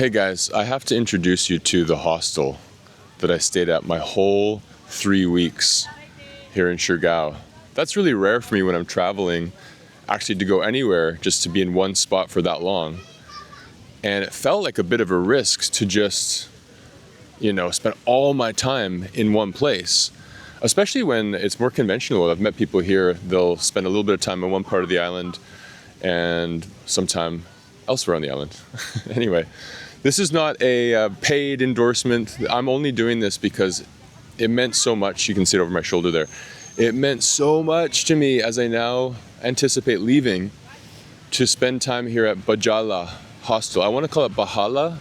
Hey guys, I have to introduce you to the hostel that I stayed at my whole 3 weeks here in Siargao. That's really rare for me when I'm traveling, actually to go anywhere, just to be in one spot for that long. And it felt like a bit of a risk to just, spend all my time in one place. Especially when it's more conventional. I've met people here, they'll spend a little bit of time in one part of the island and some time elsewhere on the island. Anyway, this is not a paid endorsement. I'm only doing this because it meant so much. You can see it over my shoulder there. It meant so much to me as I now anticipate leaving to spend time here at Bajala Hostel. I want to call it Bajala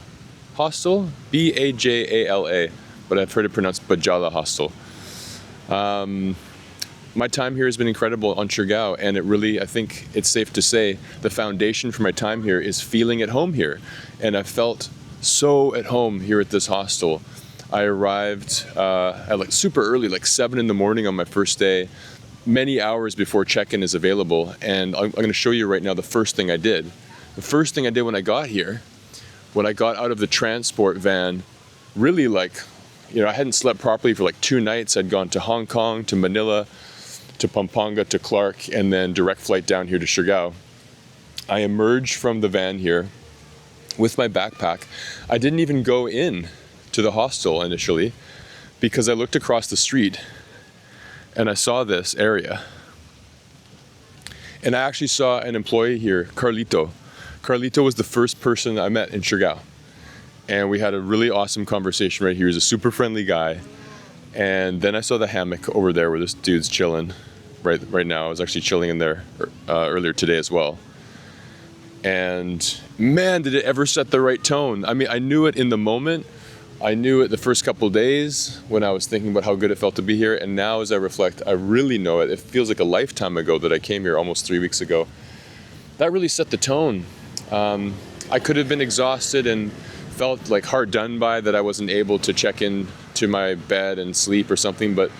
Hostel, Bajala, but I've heard it pronounced Bajala Hostel. My time here has been incredible on Siargao, and it really, I think it's safe to say, the foundation for my time here is feeling at home here. And I felt so at home here at this hostel. I arrived at super early, 7 in the morning on my first day, many hours before check-in is available. And I'm going to show you right now the first thing I did. The first thing I did when I got here, when I got out of the transport van, really I hadn't slept properly for 2 nights. I'd gone to Hong Kong, to Manila, to Pampanga, to Clark, and then direct flight down here to Siargao. I emerged from the van here with my backpack. I didn't even go in to the hostel initially because I looked across the street and I saw this area. And I actually saw an employee here, Carlito. Carlito was the first person I met in Siargao. And we had a really awesome conversation right here. He's a super friendly guy. And then I saw the hammock over there where this dude's chilling right now. I was actually chilling in there earlier today as well. And man, did it ever set the right tone. I mean, I knew it in the moment. I knew it the first couple of days when I was thinking about how good it felt to be here. And now as I reflect, I really know it. It feels like a lifetime ago that I came here almost 3 weeks ago. That really set the tone. I could have been exhausted and felt hard done by that I wasn't able to check in to my bed and sleep or something, but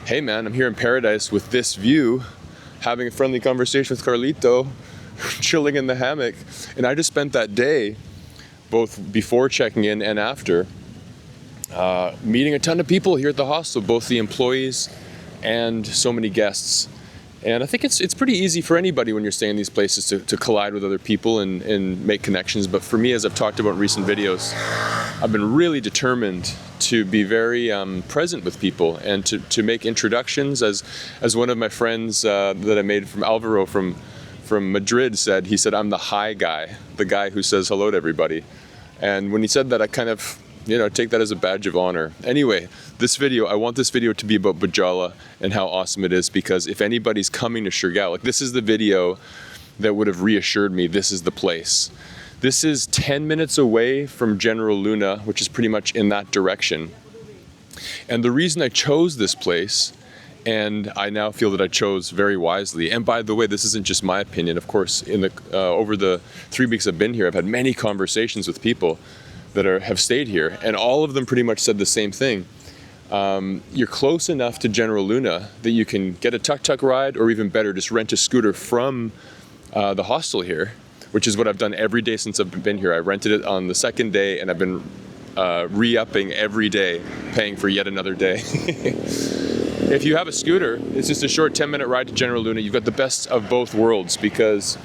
hey man, I'm here in paradise with this view, having a friendly conversation with Carlito, chilling in the hammock. And I just spent that day, both before checking in and after, meeting a ton of people here at the hostel, both the employees and so many guests. And I think it's pretty easy for anybody when you're staying in these places to collide with other people and make connections. But for me, as I've talked about in recent videos, I've been really determined to be very present with people and to make introductions. As one of my friends that I made from Alvaro from Madrid said, he said, I'm the hi guy, the guy who says hello to everybody. And when he said that, I kind of take that as a badge of honor. Anyway, I want this video to be about Bajala and how awesome it is, because if anybody's coming to Siargao, this is the video that would have reassured me this is the place. This is 10 minutes away from General Luna, which is pretty much in that direction. And the reason I chose this place, and I now feel that I chose very wisely, and by the way, this isn't just my opinion, of course, over the 3 weeks I've been here, I've had many conversations with people that have stayed here, and all of them pretty much said the same thing. You're close enough to General Luna that you can get a tuk-tuk ride, or even better, just rent a scooter from the hostel here, which is what I've done every day since I've been here. I rented it on the second day, and I've been re-upping every day, paying for yet another day. If you have a scooter, it's just a short 10-minute ride to General Luna. You've got the best of both worlds, because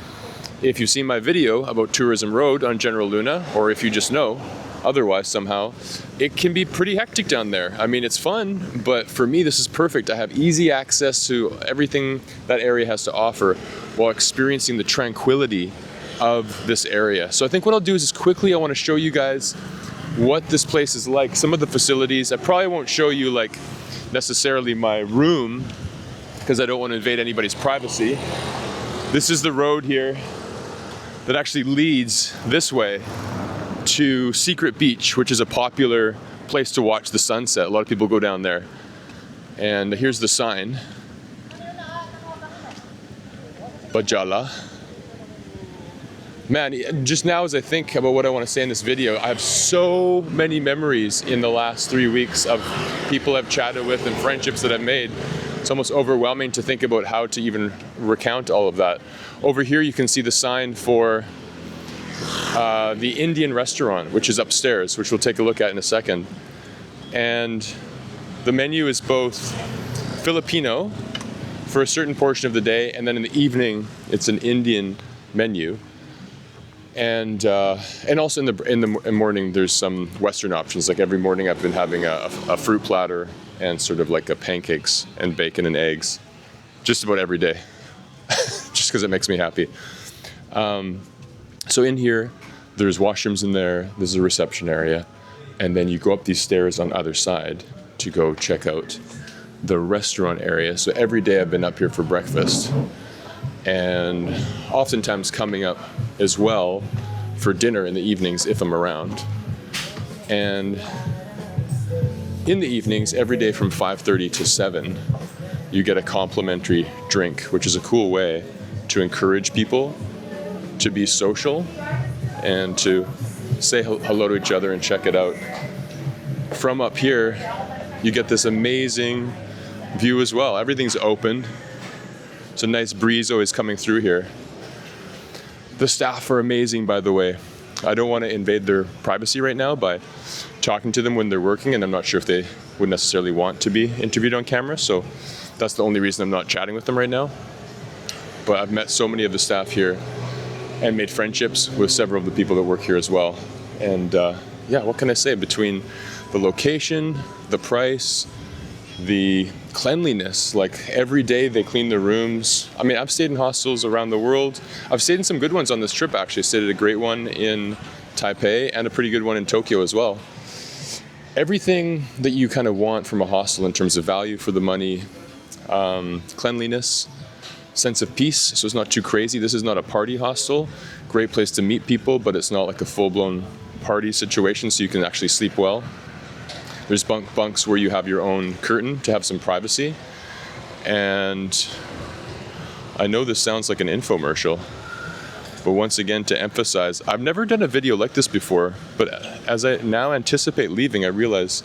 if you've seen my video about Tourism Road on General Luna, or if you just know otherwise somehow, it can be pretty hectic down there. I mean, it's fun, but for me, this is perfect. I have easy access to everything that area has to offer while experiencing the tranquility of this area. So I think what I'll do is quickly, I want to show you guys what this place is like, some of the facilities. I probably won't show you necessarily my room, because I don't want to invade anybody's privacy. This is the road here that actually leads this way to Secret Beach, which is a popular place to watch the sunset. A lot of people go down there. And here's the sign. Bajala. Man, just now as I think about what I want to say in this video, I have so many memories in the last 3 weeks of people I've chatted with and friendships that I've made. It's almost overwhelming to think about how to even recount all of that. Over here you can see the sign for the Indian restaurant, which is upstairs, which we'll take a look at in a second. And the menu is both Filipino for a certain portion of the day, and then in the evening it's an Indian menu. And also in the morning there's some Western options. Like every morning I've been having a fruit platter and sort of like a pancakes and bacon and eggs, just about every day, just because it makes me happy. So in here, there's washrooms in there, there's a reception area, and then you go up these stairs on either side to go check out the restaurant area. So every day I've been up here for breakfast, and oftentimes coming up as well for dinner in the evenings if I'm around. And in the evenings, every day from 5:30 to 7, you get a complimentary drink, which is a cool way to encourage people to be social and to say hello to each other and check it out. From up here, you get this amazing view as well. Everything's open. It's a nice breeze always coming through here. The staff are amazing, by the way. I don't want to invade their privacy right now by talking to them when they're working, and I'm not sure if they would necessarily want to be interviewed on camera, so that's the only reason I'm not chatting with them right now. But I've met so many of the staff here and made friendships with several of the people that work here as well. And yeah, what can I say? Between the location, the price, the cleanliness, like every day they clean the rooms. I mean, I've stayed in hostels around the world. I've stayed in some good ones on this trip, actually. I stayed at a great one in Taipei and a pretty good one in Tokyo as well. Everything that you kind of want from a hostel in terms of value for the money, cleanliness, sense of peace, so it's not too crazy. This is not a party hostel. Great place to meet people, but it's not like a full-blown party situation, so you can actually sleep well. There's bunks where you have your own curtain to have some privacy. And I know this sounds like an infomercial, but once again, to emphasize, I've never done a video like this before, but as I now anticipate leaving, I realize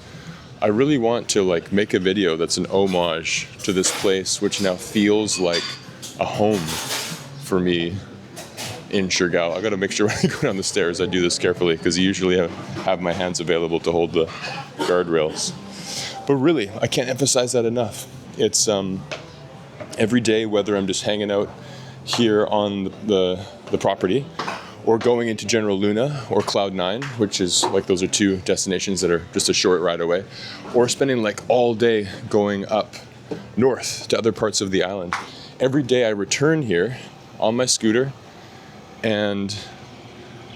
I really want to like make a video that's an homage to this place, which now feels like a home for me in Siargao. I gotta make sure when I go down the stairs I do this carefully, because I usually have my hands available to hold the guardrails. But really, I can't emphasize that enough. It's every day, whether I'm just hanging out here on the property or going into General Luna or Cloud 9, which is like, those are two destinations that are just a short ride away, or spending like all day going up north to other parts of the island. Every day I return here on my scooter and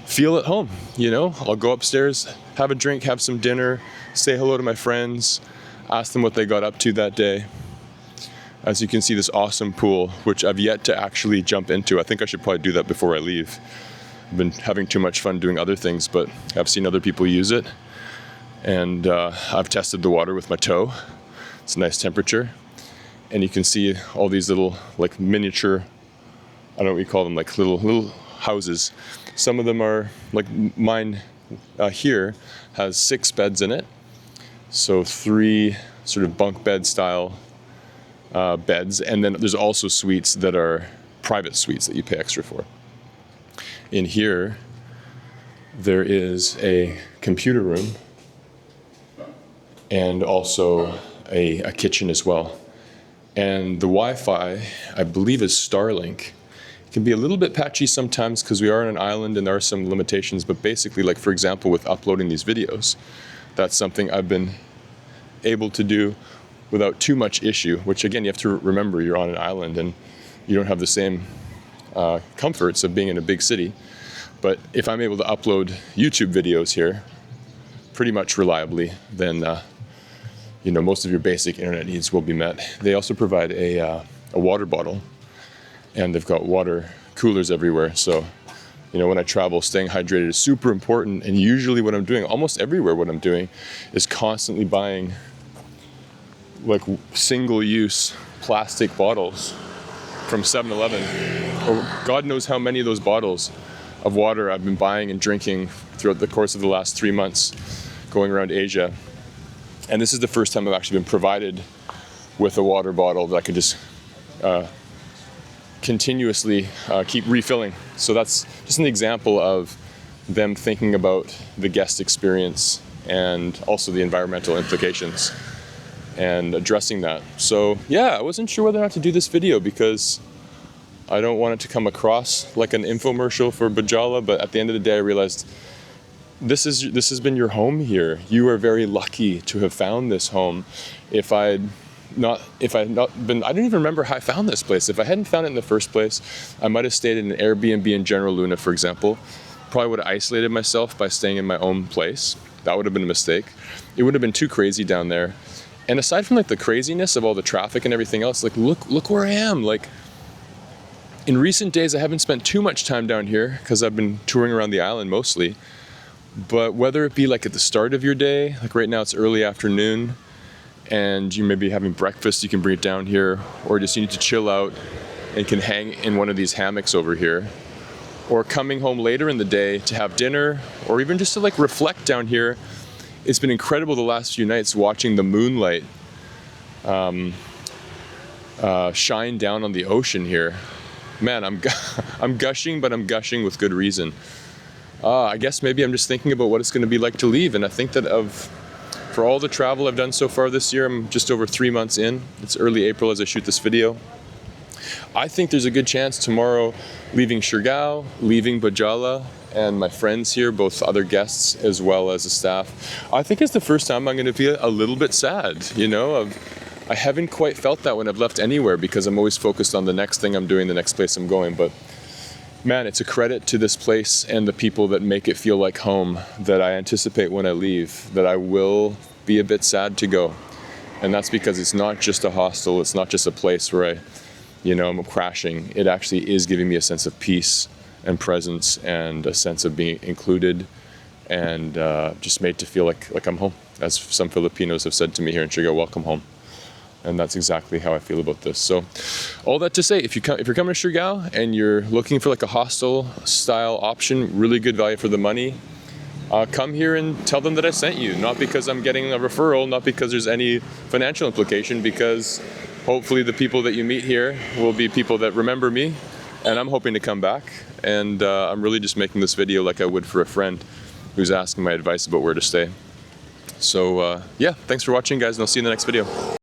feel at home, you know? I'll go upstairs, have a drink, have some dinner, say hello to my friends, ask them what they got up to that day. As you can see, this awesome pool, which I've yet to actually jump into. I think I should probably do that before I leave. I've been having too much fun doing other things, but I've seen other people use it. And I've tested the water with my toe. It's a nice temperature. And you can see all these little like miniature, I don't know what you call them, like little houses. Some of them are like mine here has 6 beds in it. So 3 sort of bunk bed style beds. And then there's also suites that are private suites that you pay extra for. In here, there is a computer room and also a kitchen as well. And the Wi-Fi, I believe, is Starlink. It can be a little bit patchy sometimes because we are on an island and there are some limitations, but basically, like for example, with uploading these videos, that's something I've been able to do without too much issue, which again, you have to remember you're on an island and you don't have the same comforts of being in a big city. But if I'm able to upload YouTube videos here pretty much reliably, then you know, most of your basic internet needs will be met. They also provide a water bottle, and they've got water coolers everywhere. So, you know, when I travel, staying hydrated is super important. And usually what I'm doing, almost everywhere what I'm doing, is constantly buying like single-use plastic bottles from 7-Eleven. Or God knows how many of those bottles of water I've been buying and drinking throughout the course of the last 3 months going around Asia. And this is the first time I've actually been provided with a water bottle that I could just continuously keep refilling. So that's just an example of them thinking about the guest experience and also the environmental implications and addressing that. So yeah, I wasn't sure whether or not to do this video because I don't want it to come across like an infomercial for Bajala, but at the end of the day I realized this has been your home here. You are very lucky to have found this home. If I had not been, I don't even remember how I found this place. If I hadn't found it in the first place, I might have stayed in an Airbnb in General Luna, for example. Probably would have isolated myself by staying in my own place. That would have been a mistake. It would have been too crazy down there. And aside from like the craziness of all the traffic and everything else, like look where I am. Like in recent days, I haven't spent too much time down here because I've been touring around the island mostly. But whether it be like at the start of your day, like right now it's early afternoon, and you may be having breakfast, you can bring it down here, or just you need to chill out and can hang in one of these hammocks over here, or coming home later in the day to have dinner, or even just to like reflect down here. It's been incredible the last few nights watching the moonlight shine down on the ocean here. Man, I'm gushing, but I'm gushing with good reason. I guess maybe I'm just thinking about what it's going to be like to leave, and I think that for all the travel I've done so far this year, I'm just over 3 months in. It's early April as I shoot this video. I think there's a good chance tomorrow, leaving Siargao, leaving Bajala, and my friends here, both other guests as well as the staff, I think it's the first time I'm going to feel a little bit sad, you know? I haven't quite felt that when I've left anywhere because I'm always focused on the next thing I'm doing, the next place I'm going. But man, it's a credit to this place and the people that make it feel like home that I anticipate when I leave, that I will be a bit sad to go. And that's because it's not just a hostel, it's not just a place where I'm crashing. It actually is giving me a sense of peace and presence and a sense of being included and just made to feel like I'm home. As some Filipinos have said to me here in Siargao, welcome home. And that's exactly how I feel about this. So all that to say, if you're coming to Siargao and you're looking for like a hostel style option, really good value for the money, come here and tell them that I sent you. Not because I'm getting a referral, not because there's any financial implication, because hopefully the people that you meet here will be people that remember me, and I'm hoping to come back. And I'm really just making this video like I would for a friend who's asking my advice about where to stay. So yeah, thanks for watching guys, and I'll see you in the next video.